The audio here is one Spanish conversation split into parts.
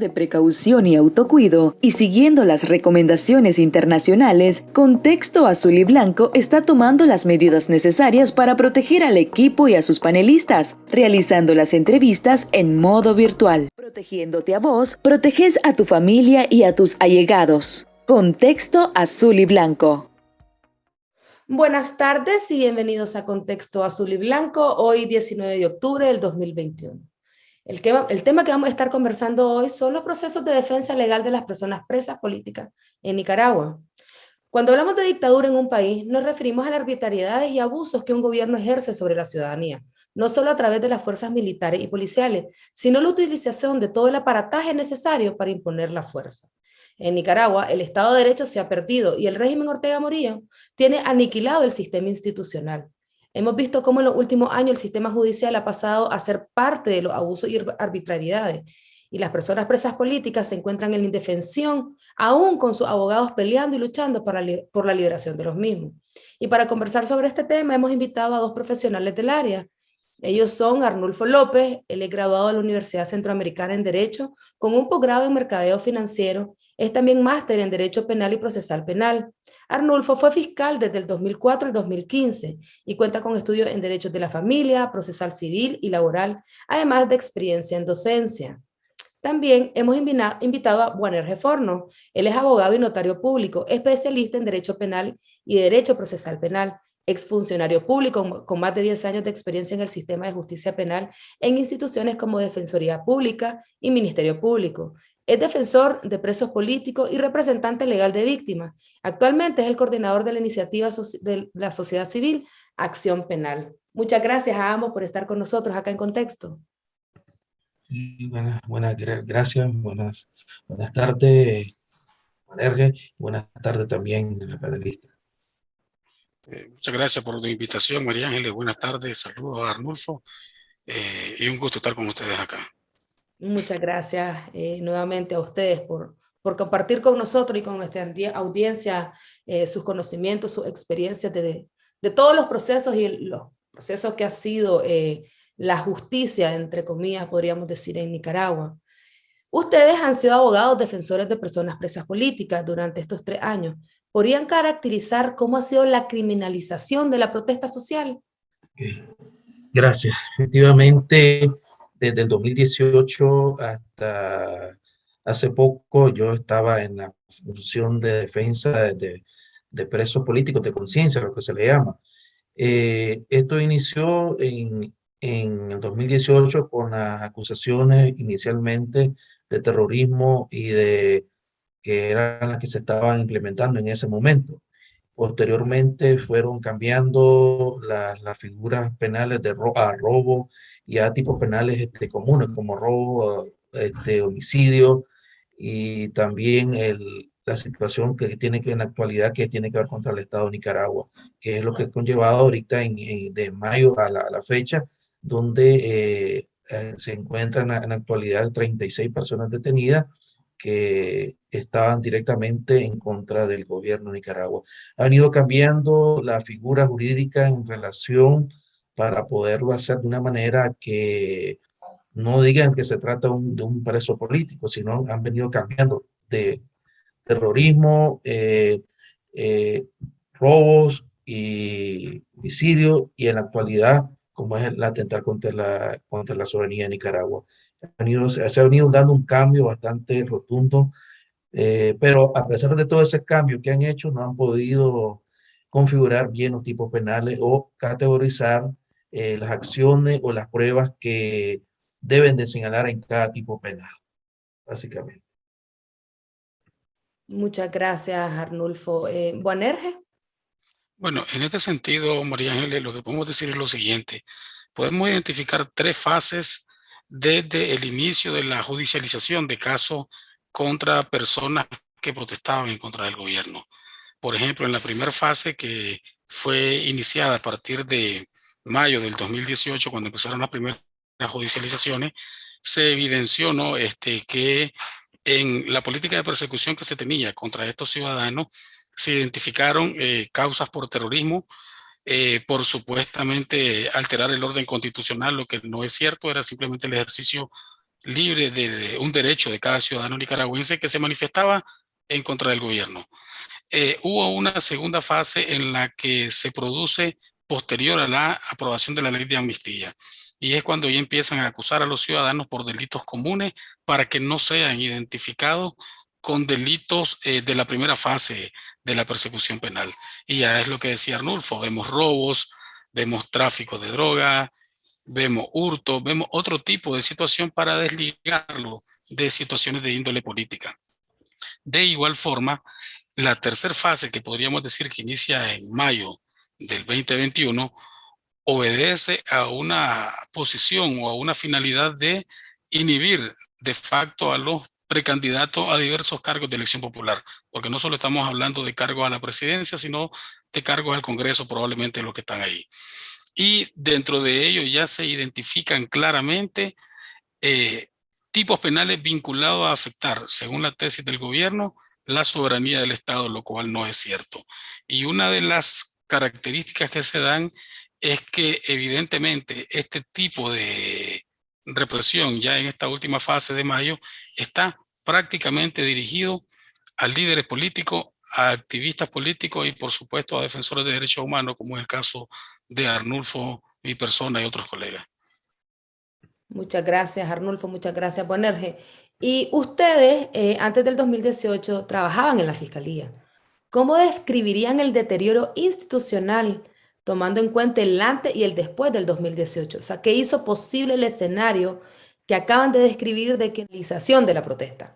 de precaución y autocuido y siguiendo las recomendaciones internacionales, Contexto Azul y Blanco está tomando las medidas necesarias para proteger al equipo y a sus panelistas, realizando las entrevistas en modo virtual. Protegiéndote a vos, proteges a tu familia y a tus allegados. Contexto Azul y Blanco. Buenas tardes y bienvenidos a Contexto Azul y Blanco, hoy 19 de octubre del 2021. El tema que vamos a estar conversando hoy son los procesos de defensa legal de las personas presas políticas en Nicaragua. Cuando hablamos de dictadura en un país, nos referimos a las arbitrariedades y abusos que un gobierno ejerce sobre la ciudadanía, no solo a través de las fuerzas militares y policiales, sino la utilización de todo el aparataje necesario para imponer la fuerza. En Nicaragua, el Estado de Derecho se ha perdido y el régimen Ortega Murillo tiene aniquilado el sistema institucional. Hemos visto cómo en los últimos años el sistema judicial ha pasado a ser parte de los abusos y arbitrariedades, y las personas presas políticas se encuentran en la indefensión, aún con sus abogados peleando y luchando por la liberación de los mismos. Y para conversar sobre este tema hemos invitado a dos profesionales del área. Ellos son Arnulfo López, él es graduado de la Universidad Centroamericana en Derecho, con un posgrado en Mercadeo Financiero, es también máster en Derecho Penal y Procesal Penal. Arnulfo fue fiscal desde el 2004 al 2015 y cuenta con estudios en Derechos de la Familia, Procesal Civil y Laboral, además de experiencia en docencia. También hemos invitado a Boanerges Forno. Él es abogado y notario público, especialista en Derecho Penal y Derecho Procesal Penal, exfuncionario público con más de 10 años de experiencia en el sistema de justicia penal en instituciones como Defensoría Pública y Ministerio Público. Es defensor de presos políticos y representante legal de víctimas. Actualmente es el coordinador de la iniciativa de la sociedad civil Acción Penal. Muchas gracias a ambos por estar con nosotros acá en Contexto. Sí, gracias, buenas tardes, Boanerges, buenas tardes también a la panelista. Muchas gracias por tu invitación, María Ángeles. Buenas tardes, saludos a Arnulfo y un gusto estar con ustedes acá. Muchas gracias nuevamente a ustedes por compartir con nosotros y con nuestra audiencia sus conocimientos, sus experiencias de todos los procesos y los procesos que ha sido la justicia, entre comillas, podríamos decir, en Nicaragua. Ustedes han sido abogados defensores de personas presas políticas durante estos 3 años. ¿Podrían caracterizar cómo ha sido la criminalización de la protesta social? Gracias. Efectivamente, desde el 2018 hasta hace poco yo estaba en la función de defensa de presos políticos de conciencia, lo que se le llama. Esto inició en el 2018 con las acusaciones inicialmente de terrorismo y de que eran las que se estaban implementando en ese momento. Posteriormente fueron cambiando las figuras penales a robo y a tipos penales comunes como robo, homicidio y también la situación que tiene que en la actualidad que tiene que ver contra el Estado de Nicaragua, que es lo que ha conllevado ahorita de mayo a la fecha, donde se encuentran en la actualidad 36 personas detenidas que estaban directamente en contra del gobierno de Nicaragua. Han ido cambiando la figura jurídica en relación para poderlo hacer de una manera que no digan que se trata de un preso político, sino han venido cambiando de terrorismo, robos y homicidio, y en la actualidad, como es el atentar contra la soberanía de Nicaragua. Se ha venido dando un cambio bastante rotundo, pero a pesar de todo ese cambio que han hecho, no han podido configurar bien los tipos penales o categorizar las acciones o las pruebas que deben de señalar en cada tipo penal, básicamente. Muchas gracias, Arnulfo. ¿Boanerges? Bueno, en este sentido, María Ángeles, lo que podemos decir es lo siguiente. Podemos identificar 3 fases desde el inicio de la judicialización de casos contra personas que protestaban en contra del gobierno. Por ejemplo, en la primera fase, que fue iniciada a partir de mayo del 2018, cuando empezaron las primeras judicializaciones, se evidenció, ¿no? Que en la política de persecución que se tenía contra estos ciudadanos se identificaron causas por terrorismo, por supuestamente alterar el orden constitucional, lo que no es cierto, era simplemente el ejercicio libre de un derecho de cada ciudadano nicaragüense que se manifestaba en contra del gobierno. Hubo una segunda fase en la que se produce posterior a la aprobación de la ley de amnistía. Y es cuando ya empiezan a acusar a los ciudadanos por delitos comunes para que no sean identificados con delitos de la primera fase de la persecución penal. Y ya es lo que decía Arnulfo, vemos robos, vemos tráfico de droga, vemos hurto, vemos otro tipo de situación para desligarlo de situaciones de índole política. De igual forma, la tercera fase, que podríamos decir que inicia en mayo del 2021, obedece a una posición o a una finalidad de inhibir de facto a los precandidatos a diversos cargos de elección popular, porque no solo estamos hablando de cargos a la presidencia, sino de cargos al Congreso, probablemente los que están ahí. Y dentro de ello ya se identifican claramente tipos penales vinculados a afectar, según la tesis del gobierno, la soberanía del Estado, lo cual no es cierto. Y una de las características que se dan es que evidentemente este tipo de represión ya en esta última fase de mayo está prácticamente dirigido a líderes políticos, a activistas políticos y por supuesto a defensores de derechos humanos, como es el caso de Arnulfo, mi persona y otros colegas. Muchas gracias, Arnulfo, muchas gracias, Bonerge. Y ustedes, antes del 2018, trabajaban en la Fiscalía. ¿Cómo describirían el deterioro institucional tomando en cuenta el antes y el después del 2018? O sea, ¿qué hizo posible el escenario que acaban de describir de criminalización de la protesta?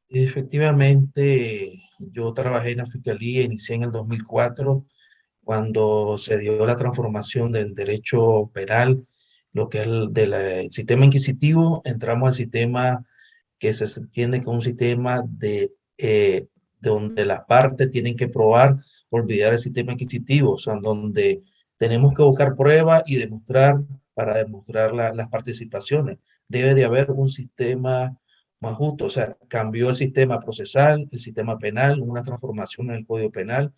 Efectivamente, yo trabajé en la Fiscalía, inicié en el 2004, cuando se dio la transformación del derecho penal, lo que es el sistema inquisitivo, entramos al sistema que se entiende como un sistema de donde las partes tienen que probar, olvidar el sistema inquisitivo, o sea, donde tenemos que buscar pruebas y demostrar, para demostrar las participaciones. Debe de haber un sistema más justo, o sea, cambió el sistema procesal, el sistema penal, una transformación en el Código Penal,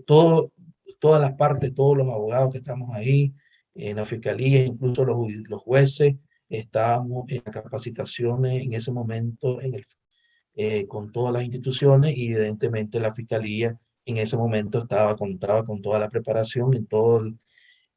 todas las partes, todos los abogados que estamos ahí, en la fiscalía, incluso los jueces, estábamos en capacitaciones en ese momento con todas las instituciones y evidentemente la fiscalía en ese momento contaba con toda la preparación, en todo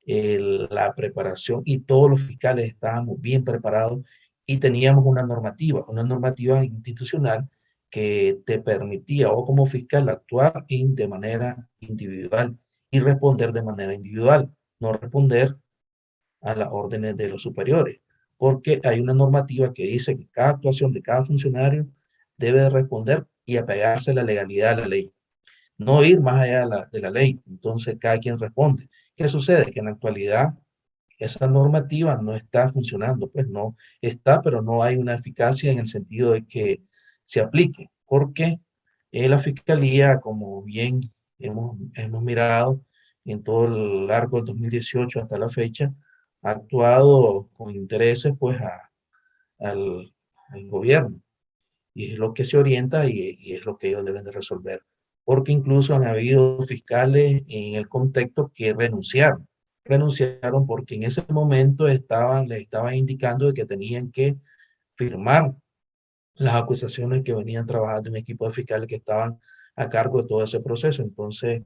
la preparación y todos los fiscales estábamos bien preparados y teníamos una normativa institucional que te permitía o como fiscal actuar de manera individual y responder de manera individual, no responder a las órdenes de los superiores, porque hay una normativa que dice que cada actuación de cada funcionario debe de responder y apegarse a la legalidad de la ley, no ir más allá de la ley. Entonces, cada quien responde. ¿Qué sucede? Que en la actualidad esa normativa no está funcionando, pues no está, pero no hay una eficacia en el sentido de que se aplique, porque la Fiscalía, como bien hemos mirado en todo el largo del 2018 hasta la fecha, ha actuado con intereses pues al, al gobierno y es lo que se orienta y es lo que ellos deben de resolver. Porque incluso han habido fiscales en el contexto que renunciaron. Renunciaron porque en ese momento les estaban indicando de que tenían que firmar las acusaciones que venían trabajando un equipo de fiscales que estaban a cargo de todo ese proceso. Entonces,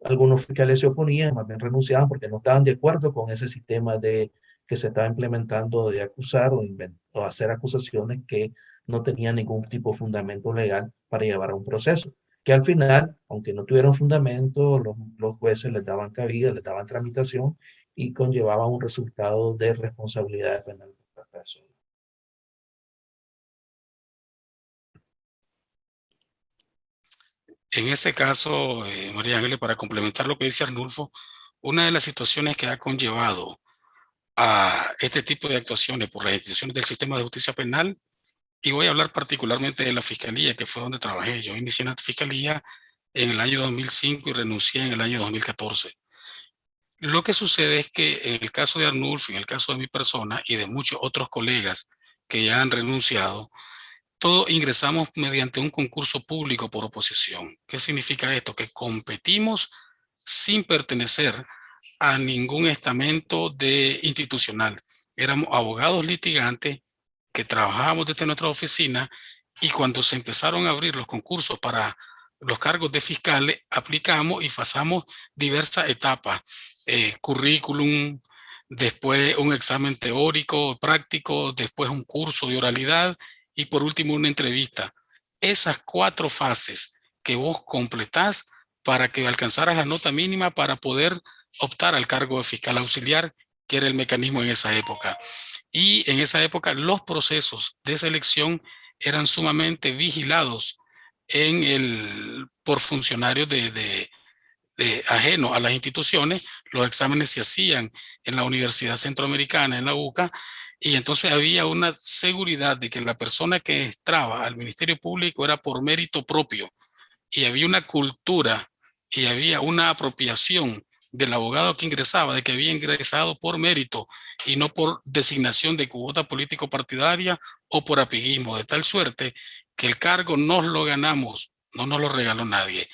algunos fiscales se oponían, más bien renunciaban porque no estaban de acuerdo con ese sistema que se estaba implementando de acusar o hacer acusaciones que no tenían ningún tipo de fundamento legal para llevar a un proceso. Que al final, aunque no tuvieron fundamento, los jueces les daban cabida, les daban tramitación y conllevaba un resultado de responsabilidad penal de las personas. En ese caso, María Ángeles, para complementar lo que dice Arnulfo, una de las situaciones que ha conllevado a este tipo de actuaciones por las instituciones del sistema de justicia penal, y voy a hablar particularmente de la Fiscalía, que fue donde trabajé. Yo inicié en la Fiscalía en el año 2005 y renuncié en el año 2014. Lo que sucede es que en el caso de Arnulfo, en el caso de mi persona y de muchos otros colegas que ya han renunciado, todos ingresamos mediante un concurso público por oposición. ¿Qué significa esto? Que competimos sin pertenecer a ningún estamento institucional. Éramos abogados litigantes que trabajábamos desde nuestra oficina, y cuando se empezaron a abrir los concursos para los cargos de fiscales, aplicamos y pasamos diversas etapas, currículum, después un examen teórico, práctico, después un curso de oralidad y por último una entrevista. Esas 4 fases que vos completás para que alcanzaras la nota mínima para poder optar al cargo de fiscal auxiliar, que era el mecanismo en esa época. Y en esa época los procesos de selección eran sumamente vigilados por funcionarios ajenos a las instituciones. Los exámenes se hacían en la Universidad Centroamericana, en la UCA, y entonces había una seguridad de que la persona que entraba al Ministerio Público era por mérito propio, y había una cultura y había una apropiación del abogado que ingresaba, de que había ingresado por mérito y no por designación de cuota político partidaria o por apiguismo, de tal suerte que el cargo nos lo ganamos, no nos lo regaló nadie.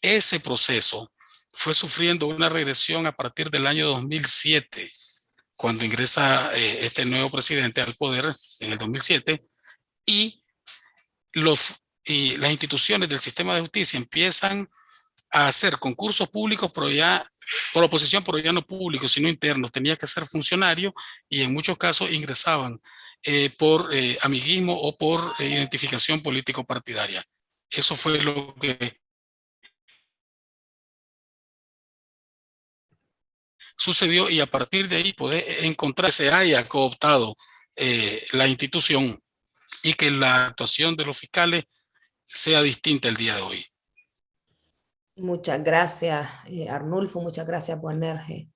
Ese proceso fue sufriendo una regresión a partir del año 2007, cuando ingresa este nuevo presidente al poder en el 2007, y las instituciones del sistema de justicia empiezan a hacer concursos públicos, pero ya por oposición, pero ya no públicos, sino internos. Tenía que ser funcionario y en muchos casos ingresaban por amiguismo o por identificación político-partidaria. Eso fue lo que sucedió, y a partir de ahí poder encontrar, se haya cooptado la institución y que la actuación de los fiscales sea distinta el día de hoy. Muchas gracias, Arnulfo, muchas gracias, Boanerges.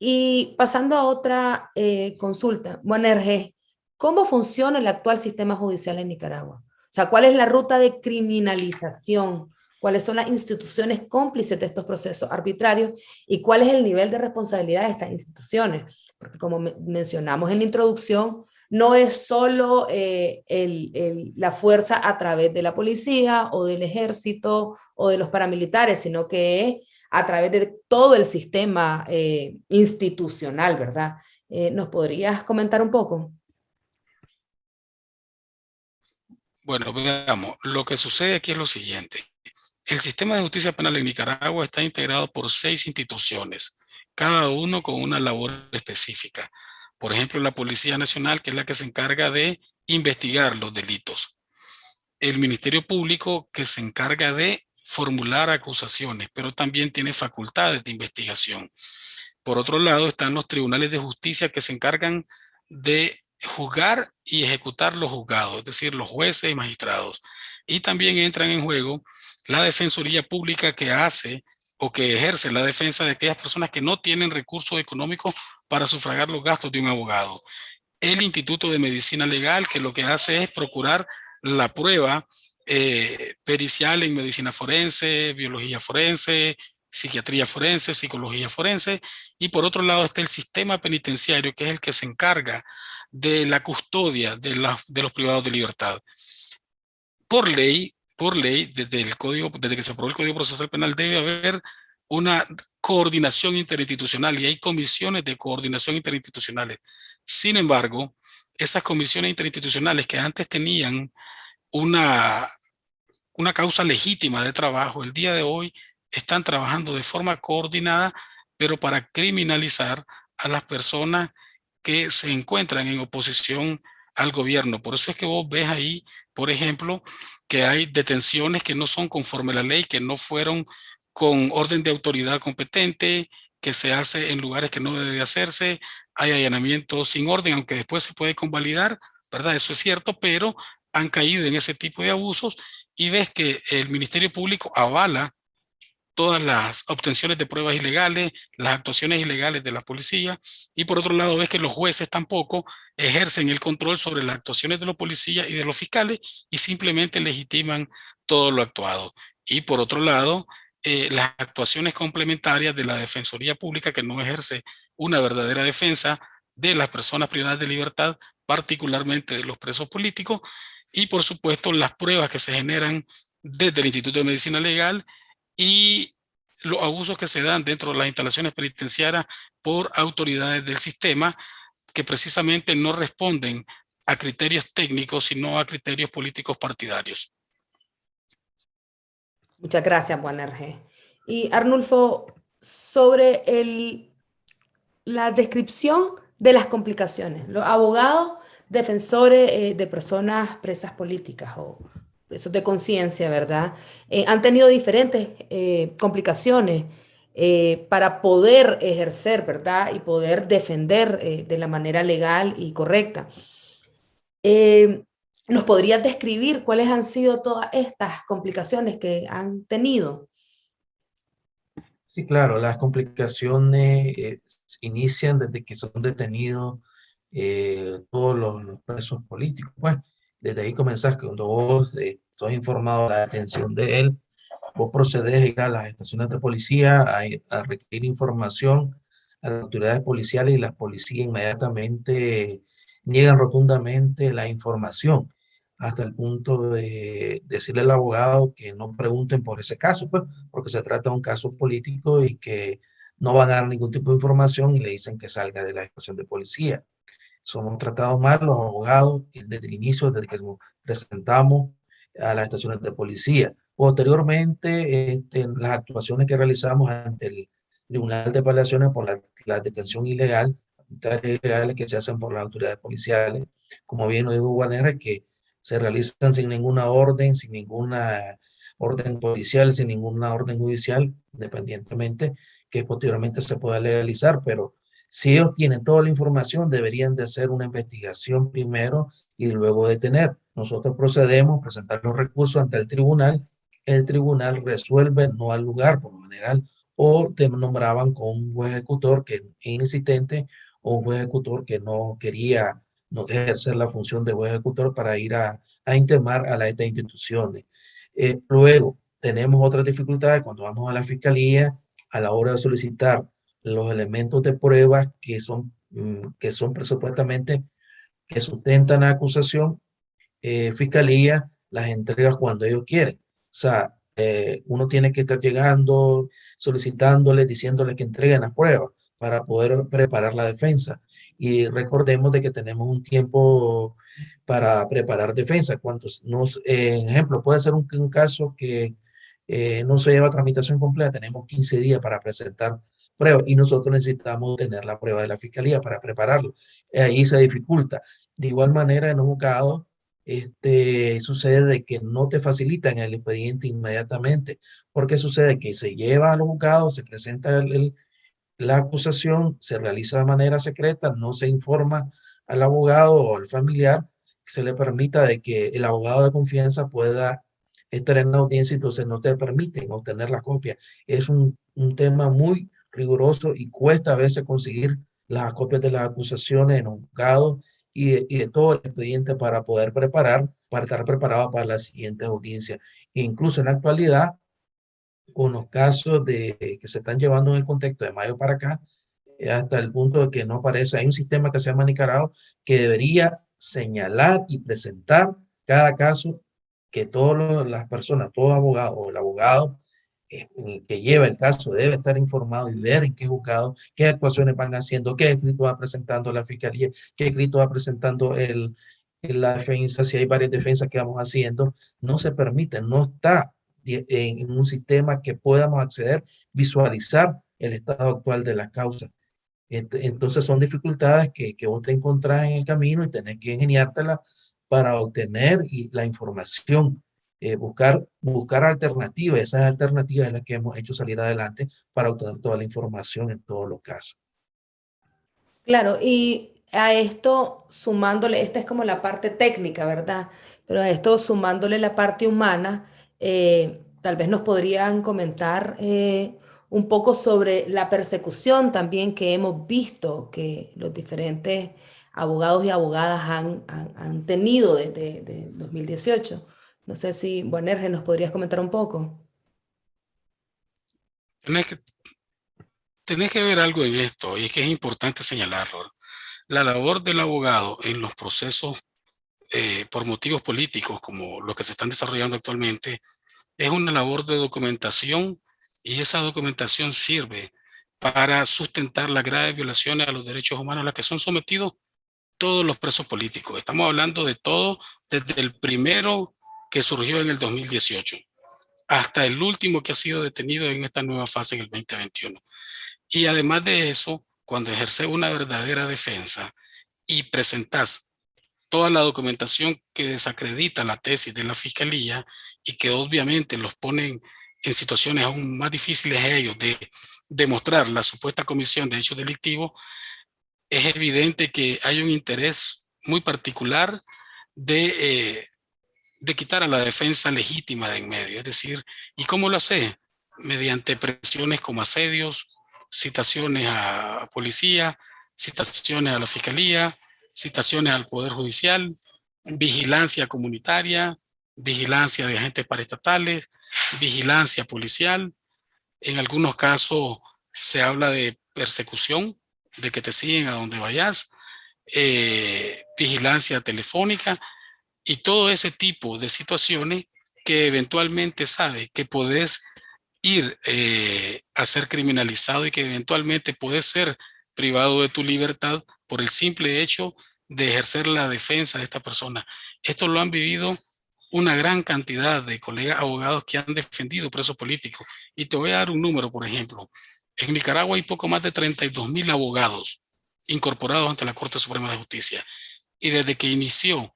Y pasando a otra consulta, Boanerges, ¿cómo funciona el actual sistema judicial en Nicaragua? O sea, ¿cuál es la ruta de criminalización? ¿Cuáles son las instituciones cómplices de estos procesos arbitrarios? ¿Y cuál es el nivel de responsabilidad de estas instituciones? Porque como mencionamos en la introducción, no es solo la fuerza a través de la policía o del ejército o de los paramilitares, sino que es a través de todo el sistema institucional, ¿verdad? ¿Nos podrías comentar un poco? Bueno, veamos, lo que sucede aquí es lo siguiente. El sistema de justicia penal en Nicaragua está integrado por 6 instituciones, cada uno con una labor específica. Por ejemplo, la Policía Nacional, que es la que se encarga de investigar los delitos. El Ministerio Público, que se encarga de formular acusaciones, pero también tiene facultades de investigación. Por otro lado, están los tribunales de justicia, que se encargan de juzgar y ejecutar los juzgados, es decir, los jueces y magistrados. Y también entran en juego la Defensoría Pública, que hace o que ejerce la defensa de aquellas personas que no tienen recursos económicos para sufragar los gastos de un abogado. El Instituto de Medicina Legal, que lo que hace es procurar la prueba pericial en medicina forense, biología forense, psiquiatría forense, psicología forense. Y por otro lado está el sistema penitenciario, que es el que se encarga de la custodia de los privados de libertad. Por ley, desde que se aprobó el Código Procesal Penal, debe haber una coordinación interinstitucional, y hay comisiones de coordinación interinstitucionales. Sin embargo, esas comisiones interinstitucionales, que antes tenían una causa legítima de trabajo, el día de hoy están trabajando de forma coordinada, pero para criminalizar a las personas que se encuentran en oposición al gobierno. Por eso es que vos ves ahí, por ejemplo, que hay detenciones que no son conforme a la ley, que no fueron con orden de autoridad competente, que se hace en lugares que no debe hacerse. Hay allanamientos sin orden, aunque después se puede convalidar, ¿verdad? Eso es cierto, pero han caído en ese tipo de abusos, y ves que el Ministerio Público avala todas las obtenciones de pruebas ilegales, las actuaciones ilegales de la policía, y por otro lado ves que los jueces tampoco ejercen el control sobre las actuaciones de los policías y de los fiscales, y simplemente legitiman todo lo actuado. Y por otro lado, las actuaciones complementarias de la Defensoría Pública, que no ejerce una verdadera defensa de las personas privadas de libertad, particularmente de los presos políticos, y por supuesto las pruebas que se generan desde el Instituto de Medicina Legal y los abusos que se dan dentro de las instalaciones penitenciarias por autoridades del sistema, que precisamente no responden a criterios técnicos, sino a criterios políticos partidarios. Muchas gracias, Juan Erge. Y Arnulfo, sobre la descripción de las complicaciones, los abogados defensores de personas presas políticas o presos de conciencia, ¿verdad? Han tenido diferentes complicaciones para poder ejercer, ¿verdad? Y poder defender de la manera legal y correcta. ¿Nos podrías describir cuáles han sido todas estas complicaciones que han tenido? Sí, claro, las complicaciones inician desde que son detenidos todos los presos políticos. Pues desde ahí comenzás, cuando vos sos informado de la detención de él, vos procedés a ir a las estaciones de policía a requerir información a las autoridades policiales y las policías inmediatamente niegan rotundamente la información hasta el punto de decirle al abogado que no pregunten por ese caso, pues, porque se trata de un caso político y que no van a dar ningún tipo de información y le dicen que salga de la estación de policía. Somos tratados mal los abogados desde el inicio, desde que nos presentamos a las estaciones de policía. Posteriormente, las actuaciones que realizamos ante el Tribunal de Apelaciones por la detención ilegal, tareas ilegales que se hacen por las autoridades policiales, como bien lo dijo Guanera, que se realizan sin ninguna orden, sin ninguna orden policial, sin ninguna orden judicial, independientemente que posteriormente se pueda legalizar, pero si ellos tienen toda la información, deberían de hacer una investigación primero y luego detener. Nosotros procedemos a presentar los recursos ante el tribunal resuelve no al lugar por lo general, o te nombraban con un juez ejecutor que es inexistente o un juez ejecutor que no quería no ejercer la función de juez ejecutor para ir a intimar a estas instituciones. Luego, tenemos otras dificultades cuando vamos a la fiscalía a la hora de solicitar los elementos de pruebas que son presupuestamente que sustentan la acusación, fiscalía las entrega cuando ellos quieren. O sea, uno tiene que estar llegando, solicitándoles, diciéndoles que entreguen las pruebas para poder preparar la defensa. Y recordemos de que tenemos un tiempo para preparar defensa. En ejemplo, puede ser un caso que no se lleva a tramitación completa, tenemos 15 días para presentar pruebas y nosotros necesitamos tener la prueba de la fiscalía para prepararlo. Ahí se dificulta. De igual manera, en un juzgado, sucede de que no te facilitan el expediente inmediatamente, porque sucede que se lleva al juzgado, se presenta la acusación, se realiza de manera secreta, no se informa al abogado o al familiar, que se le permita de que el abogado de confianza pueda estar en la audiencia, entonces no te permiten obtener la copia. Es un tema muy riguroso y cuesta a veces conseguir las copias de las acusaciones en un juzgado y de todo el expediente para poder para estar preparado para la siguiente audiencia. E incluso en la actualidad, con los casos que se están llevando en el contexto de mayo para acá, hasta el punto de que no parece, hay un sistema que se llama Nicaragua que debería señalar y presentar cada caso que todas las personas, todo abogado o el abogado que lleva el caso debe estar informado y ver en qué juzgado, qué actuaciones van haciendo, qué escrito va presentando la fiscalía, qué escrito va presentando la defensa, si hay varias defensas que vamos haciendo, no se permite, no está en un sistema que podamos acceder, visualizar el estado actual de la causa. Entonces son dificultades que vos te encontrás en el camino y tenés que ingeniártela para obtener la información, buscar alternativas. Esas alternativas es las que hemos hecho salir adelante para obtener toda la información en todos los casos. Claro, y a esto sumándole, esta es como la parte técnica, ¿verdad? Pero a esto sumándole la parte humana, tal vez nos podrían comentar un poco sobre la persecución también que hemos visto que los diferentes abogados y abogadas han tenido desde 2018. No sé si, Bonerge, nos podrías comentar un poco. Tenés que ver algo en esto, y es que es importante señalarlo. La labor del abogado en los procesos por motivos políticos, como los que se están desarrollando actualmente, es una labor de documentación, y esa documentación sirve para sustentar las graves violaciones a los derechos humanos a las que son sometidos todos los presos políticos. Estamos hablando de todo, desde el primero que surgió en el 2018 hasta el último que ha sido detenido en esta nueva fase en el 2021. Y además de eso, cuando ejerces una verdadera defensa y presentas toda la documentación que desacredita la tesis de la fiscalía y que obviamente los ponen en situaciones aún más difíciles a ellos de demostrar la supuesta comisión de hechos delictivos, es evidente que hay un interés muy particular de quitar a la defensa legítima de en medio. Es decir, ¿y cómo lo hace? Mediante presiones como asedios, citaciones a policía, citaciones a la fiscalía, citaciones al Poder Judicial, vigilancia comunitaria, vigilancia de agentes paraestatales, vigilancia policial. En algunos casos se habla de persecución, de que te siguen a donde vayas, vigilancia telefónica y todo ese tipo de situaciones que eventualmente sabes que podés ir a ser criminalizado y que eventualmente puedes ser privado de tu libertad por el simple hecho de ejercer la defensa de esta persona. Esto lo han vivido una gran cantidad de colegas abogados que han defendido presos políticos. Y te voy a dar un número, por ejemplo. En Nicaragua hay poco más de 32,000 abogados incorporados ante la Corte Suprema de Justicia. Y desde que inició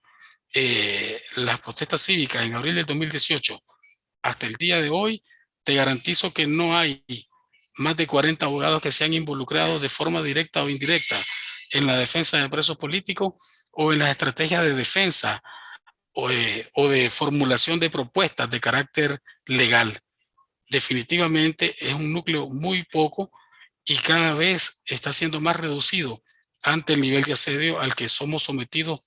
las protestas cívicas en abril del 2018 hasta el día de hoy, te garantizo que no hay más de 40 abogados que se han involucrado de forma directa o indirecta en la defensa de presos políticos o en las estrategias de defensa o de formulación de propuestas de carácter legal. Definitivamente es un núcleo muy poco y cada vez está siendo más reducido ante el nivel de asedio al que somos sometidos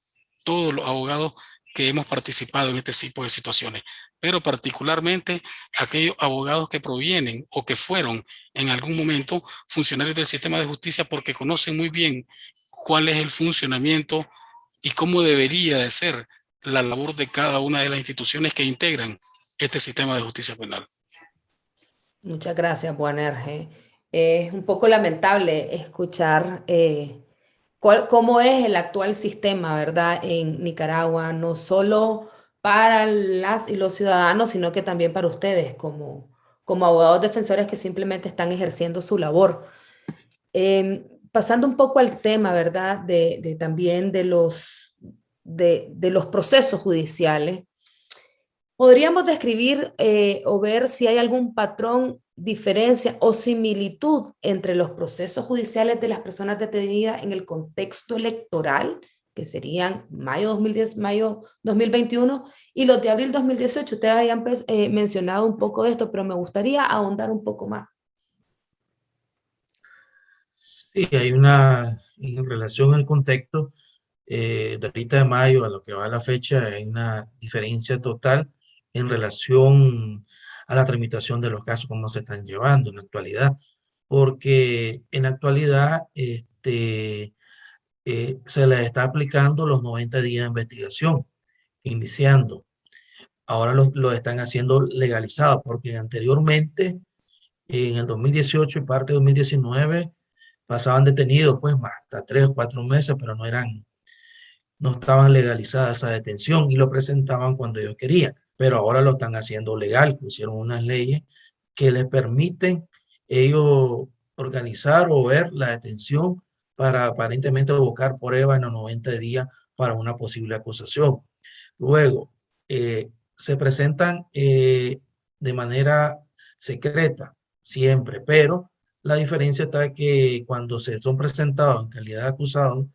todos los abogados que hemos participado en este tipo de situaciones, pero particularmente aquellos abogados que provienen o que fueron en algún momento funcionarios del sistema de justicia porque conocen muy bien cuál es el funcionamiento y cómo debería de ser la labor de cada una de las instituciones que integran este sistema de justicia penal. Muchas gracias, Boanerges. Es un poco lamentable escuchar cómo es el actual sistema, ¿verdad? En Nicaragua, no solo para las y los ciudadanos, sino que también para ustedes como abogados defensores que simplemente están ejerciendo su labor. Pasando un poco al tema, ¿verdad? También de los procesos judiciales, ¿podríamos describir o ver si hay algún patrón, diferencia o similitud entre los procesos judiciales de las personas detenidas en el contexto electoral, que serían mayo 2010, mayo 2021, y los de abril 2018? Ustedes habían mencionado un poco de esto, pero me gustaría ahondar un poco más. Sí, en relación al contexto, de ahorita de mayo a lo que va a la fecha, hay una diferencia total en relación a la tramitación de los casos, cómo se están llevando en la actualidad, porque en la actualidad se les está aplicando los 90 días de investigación, iniciando. Ahora lo están haciendo legalizado, porque anteriormente, en el 2018 y parte de 2019, pasaban detenidos pues más hasta 3 o 4 meses, pero no estaban legalizadas esa detención y lo presentaban cuando ellos querían, pero ahora lo están haciendo legal, pusieron unas leyes que les permiten ellos organizar o ver la detención para aparentemente buscar prueba en los 90 días para una posible acusación. Luego, se presentan de manera secreta siempre, pero la diferencia está que cuando se son presentados en calidad de acusados,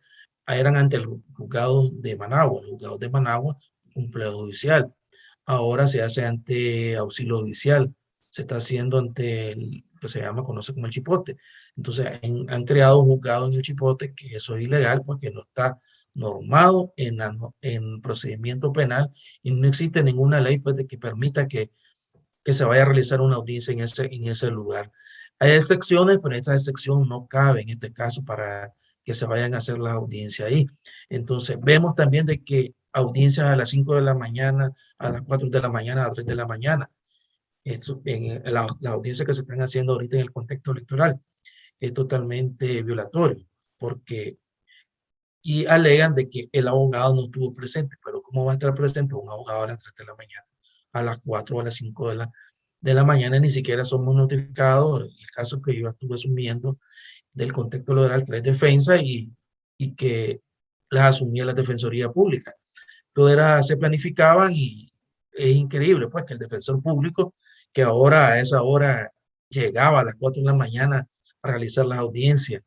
eran ante el juzgado de Managua. El juzgado de Managua, complejo judicial. Ahora se hace ante auxilio judicial. Se está haciendo ante el que conoce como el Chipote. Entonces, han creado un juzgado en el Chipote, que eso es ilegal porque no está normado en procedimiento penal y no existe ninguna ley pues, que permita que se vaya a realizar una audiencia en ese lugar. Hay excepciones, pero esta excepción no cabe en este caso para que se vayan a hacer las audiencias ahí. Entonces, vemos también de que audiencias a las 5 de la mañana, a las 4 de la mañana, a las 3 de la mañana, en la audiencia que se están haciendo ahorita en el contexto electoral, es totalmente violatorio, porque y alegan de que el abogado no estuvo presente, pero ¿cómo va a estar presente un abogado a las 3 de la mañana, a las 4 o a las 5 de la mañana? Ni siquiera somos notificados. El caso que yo estuve asumiendo del contexto laboral 3 defensa y que las asumía la Defensoría Pública. Todo se planificaban y es increíble pues que el defensor público, que ahora a esa hora llegaba a las 4 de la mañana a realizar las audiencias,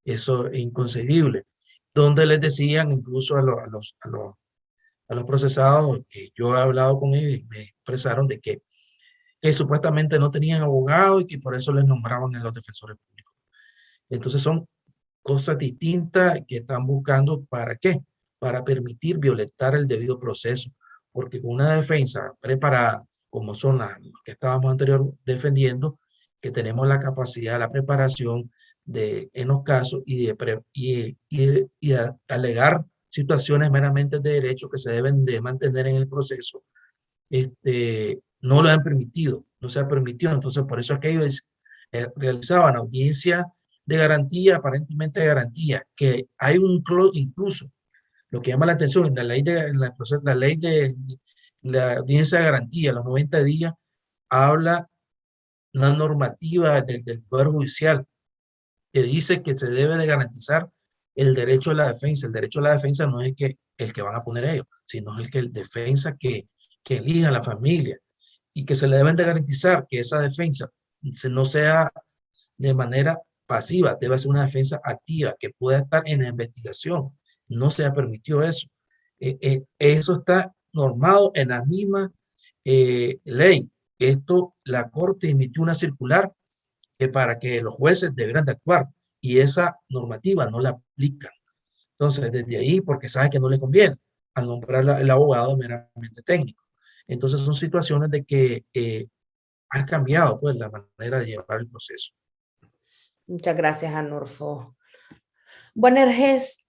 eso es inconcebible, donde les decían incluso a los procesados, que yo he hablado con ellos y me expresaron de que supuestamente no tenían abogado y que por eso les nombraban a los defensores públicos. Entonces son cosas distintas que están buscando. ¿Para qué? Para permitir violentar el debido proceso, porque con una defensa preparada, como son las que estábamos anteriormente defendiendo, que tenemos la capacidad, la preparación en los casos y de alegar situaciones meramente de derecho que se deben de mantener en el proceso, no lo han permitido, no se ha permitido. Entonces, por eso aquellos realizaban audiencia de garantía, aparentemente de garantía, que hay incluso lo que llama la atención en la ley la ley de la audiencia de garantía, los 90 días, habla una normativa del Poder Judicial que dice que se debe de garantizar el derecho a la defensa. El derecho a la defensa no es el que van a poner ellos, sino el que el defensa que elija la familia, y que se le deben de garantizar que esa defensa no sea de manera pasiva, debe ser una defensa activa, que pueda estar en la investigación. No se ha permitido eso. Eso está normado en la misma ley. La Corte emitió una circular para que los jueces debieran de actuar, y esa normativa no la aplican. Entonces, desde ahí, porque saben que no le conviene, al nombrar el abogado meramente técnico. Entonces, son situaciones de que han cambiado pues la manera de llevar el proceso. Muchas gracias, Anolfo. Bueno, Erges,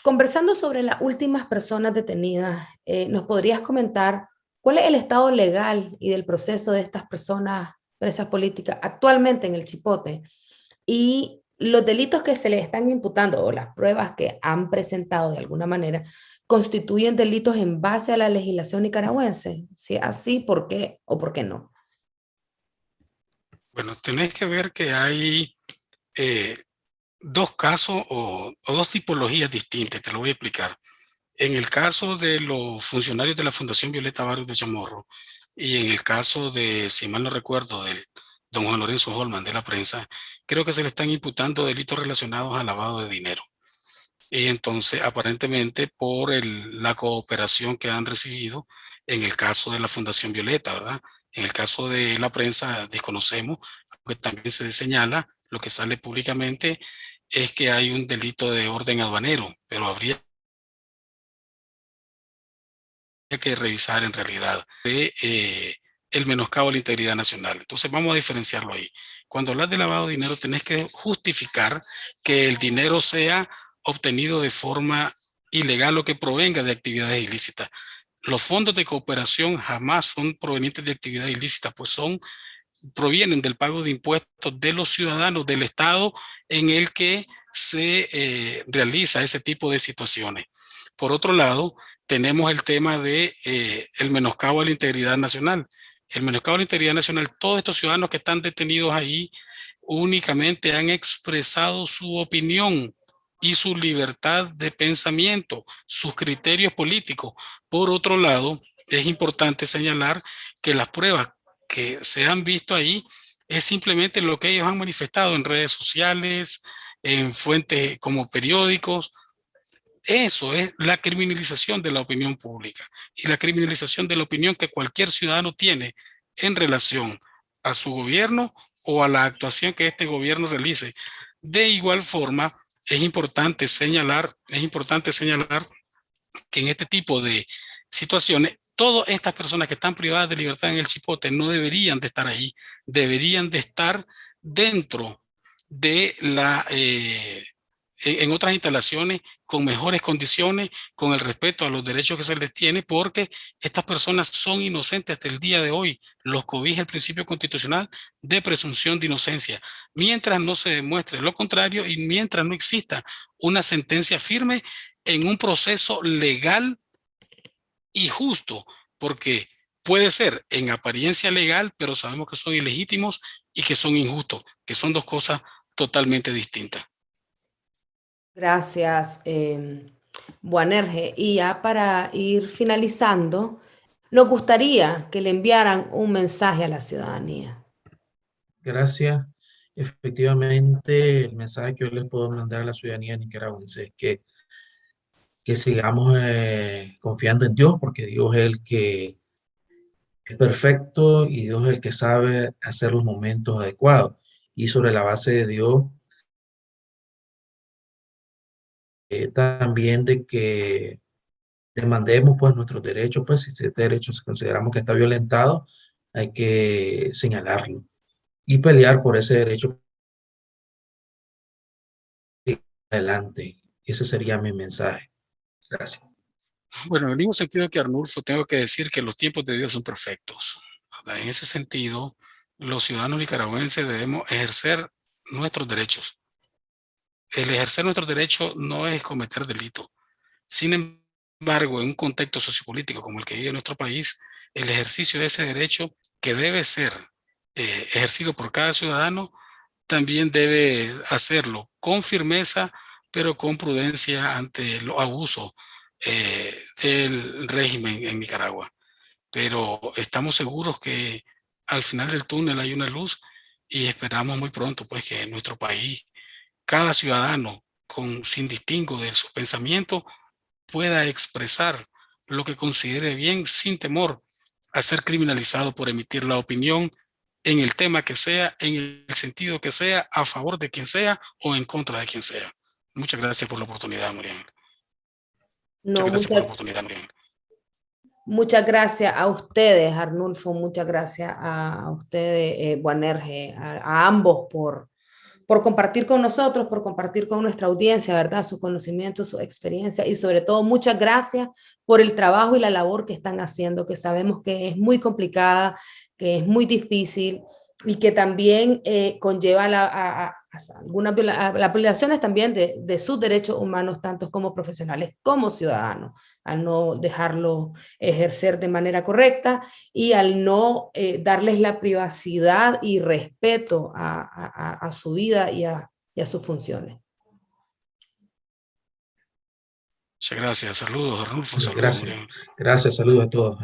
conversando sobre las últimas personas detenidas, ¿nos podrías comentar cuál es el estado legal y del proceso de estas personas presas políticas actualmente en el Chipote? Y los delitos que se les están imputando o las pruebas que han presentado de alguna manera, ¿constituyen delitos en base a la legislación nicaragüense? Si es así, ¿por qué o por qué no? Bueno, tenés que ver que hay dos casos o dos tipologías distintas, te lo voy a explicar. En el caso de los funcionarios de la Fundación Violeta Barrios de Chamorro y en el caso de, si mal no recuerdo, del don Juan Lorenzo Holman de la prensa, creo que se le están imputando delitos relacionados al lavado de dinero. Y entonces, aparentemente, por la cooperación que han recibido en el caso de la Fundación Violeta, ¿verdad? En el caso de la prensa, desconocemos, aunque también se señala, lo que sale públicamente es que hay un delito de orden aduanero, pero habría que revisar en realidad el menoscabo a la integridad nacional. Entonces vamos a diferenciarlo ahí. Cuando hablas de lavado de dinero, tenés que justificar que el dinero sea obtenido de forma ilegal o que provenga de actividades ilícitas. Los fondos de cooperación jamás son provenientes de actividades ilícitas, pues provienen del pago de impuestos de los ciudadanos del Estado en el que se realiza ese tipo de situaciones. Por otro lado, tenemos el tema de el menoscabo a la integridad nacional. El menoscabo a la integridad nacional, todos estos ciudadanos que están detenidos ahí únicamente han expresado su opinión y su libertad de pensamiento, sus criterios políticos. Por otro lado, es importante señalar que las pruebas que se han visto ahí es simplemente lo que ellos han manifestado en redes sociales, en fuentes como periódicos. Eso es la criminalización de la opinión pública y la criminalización de la opinión que cualquier ciudadano tiene en relación a su gobierno o a la actuación que este gobierno realice. De igual forma, es importante señalar que en este tipo de situaciones, todas estas personas que están privadas de libertad en el Chipote no deberían de estar ahí, deberían de estar dentro de en otras instalaciones con mejores condiciones, con el respeto a los derechos que se les tiene, porque estas personas son inocentes hasta el día de hoy. Los cobija el principio constitucional de presunción de inocencia, mientras no se demuestre lo contrario y mientras no exista una sentencia firme en un proceso legal y justo, porque puede ser en apariencia legal, pero sabemos que son ilegítimos y que son injustos, que son dos cosas totalmente distintas. Gracias, Boanerges. Y ya para ir finalizando, nos gustaría que le enviaran un mensaje a la ciudadanía. Gracias. Efectivamente, el mensaje que yo les puedo mandar a la ciudadanía nicaragüense es que sigamos confiando en Dios, porque Dios es el que es perfecto y Dios es el que sabe hacer los momentos adecuados. Y sobre la base de Dios, también de que demandemos pues nuestros derechos, pues si este derecho consideramos que está violentado, hay que señalarlo y pelear por ese derecho adelante. Ese sería mi mensaje. Gracias. Bueno, en el mismo sentido que Arnulfo, tengo que decir que los tiempos de Dios son perfectos, ¿verdad? En ese sentido, los ciudadanos nicaragüenses debemos ejercer nuestros derechos. El ejercer nuestros derechos no es cometer delito. Sin embargo, en un contexto sociopolítico como el que vive nuestro país, el ejercicio de ese derecho, que debe ser ejercido por cada ciudadano, también debe hacerlo con firmeza, pero con prudencia ante los abusos del régimen en Nicaragua. Pero estamos seguros que al final del túnel hay una luz y esperamos muy pronto pues que en nuestro país cada ciudadano sin distingo de su pensamiento pueda expresar lo que considere bien sin temor a ser criminalizado por emitir la opinión en el tema que sea, en el sentido que sea, a favor de quien sea o en contra de quien sea. Muchas gracias por la oportunidad, Muriel. Muchas No, gracias por la oportunidad, Muriel. muchas gracias a ustedes, Arnulfo, muchas gracias a ustedes, Boanerges, a ambos por compartir con nosotros, por compartir con nuestra audiencia, ¿verdad? Su conocimiento, su experiencia y sobre todo muchas gracias por el trabajo y la labor que están haciendo, que sabemos que es muy complicada, que es muy difícil y que también conlleva algunas las violaciones también de sus derechos humanos, tanto como profesionales como ciudadanos, al no dejarlo ejercer de manera correcta y al no darles la privacidad y respeto a su vida y a sus funciones. Muchas gracias. Saludos, Arnulfo. Saludos, Gracias. Muriel. Gracias. Saludos a todos.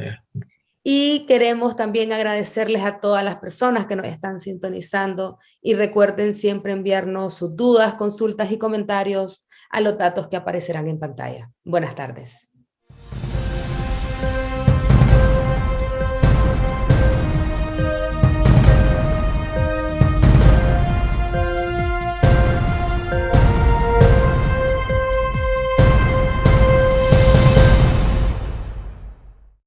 Y queremos también agradecerles a todas las personas que nos están sintonizando y recuerden siempre enviarnos sus dudas, consultas y comentarios a los datos que aparecerán en pantalla. Buenas tardes.